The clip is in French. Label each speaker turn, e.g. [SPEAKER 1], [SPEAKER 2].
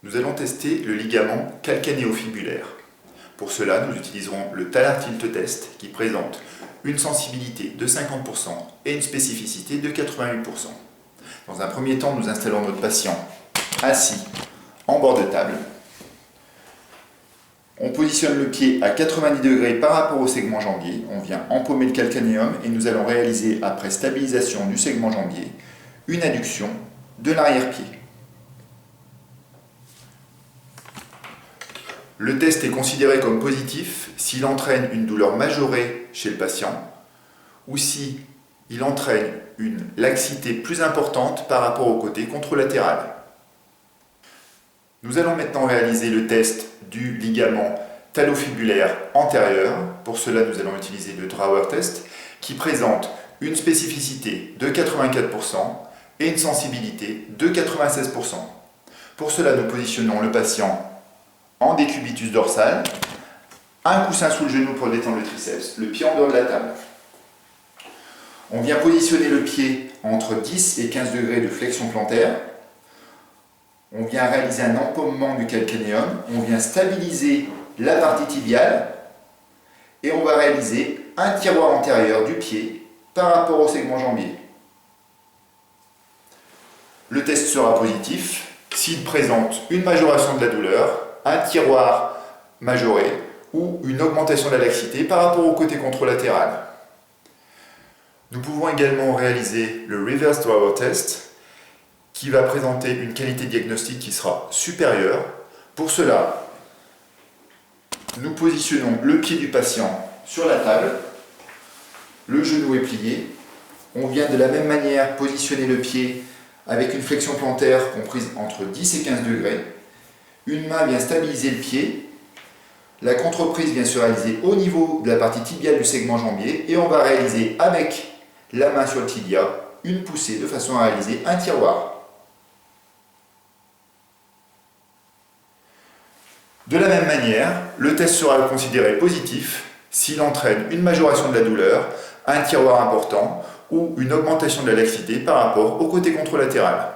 [SPEAKER 1] Nous allons tester le ligament calcanéo-fibulaire. Pour cela, nous utiliserons le Thaler Tilt Test qui présente une sensibilité de 50% et une spécificité de 88%. Dans un premier temps, nous installons notre patient assis en bord de table. On positionne le pied à 90 degrés par rapport au segment jambier. On vient empaumer le calcanéum et nous allons réaliser, après stabilisation du segment jambier, une adduction de l'arrière-pied. Le test est considéré comme positif s'il entraîne une douleur majorée chez le patient ou si il entraîne une laxité plus importante par rapport au côté contralatéral. Nous allons maintenant réaliser le test du ligament talofibulaire antérieur. Pour cela, nous allons utiliser le Drawer Test qui présente une spécificité de 84% et une sensibilité de 96%. Pour cela, nous positionnons le patient en décubitus dorsal, un coussin sous le genou pour détendre le triceps, le pied en dehors de la table. On vient positionner le pied entre 10 et 15 degrés de flexion plantaire. On vient réaliser un empaumement du calcanéum, on vient stabiliser la partie tibiale et on va réaliser un tiroir antérieur du pied par rapport au segment jambier. Le test sera positif s'il présente une majoration de la douleur, un tiroir majoré ou une augmentation de la laxité par rapport au côté contralatéral. Nous pouvons également réaliser le Reverse Drawer Test qui va présenter une qualité diagnostique qui sera supérieure. Pour cela, nous positionnons le pied du patient sur la table, le genou est plié, on vient de la même manière positionner le pied avec une flexion plantaire comprise entre 10 et 15 degrés. Une main vient stabiliser le pied, la contreprise vient se réaliser au niveau de la partie tibiale du segment jambier et on va réaliser avec la main sur le tibia une poussée de façon à réaliser un tiroir. De la même manière, le test sera considéré positif s'il entraîne une majoration de la douleur, un tiroir important ou une augmentation de la laxité par rapport au côté contralatéral.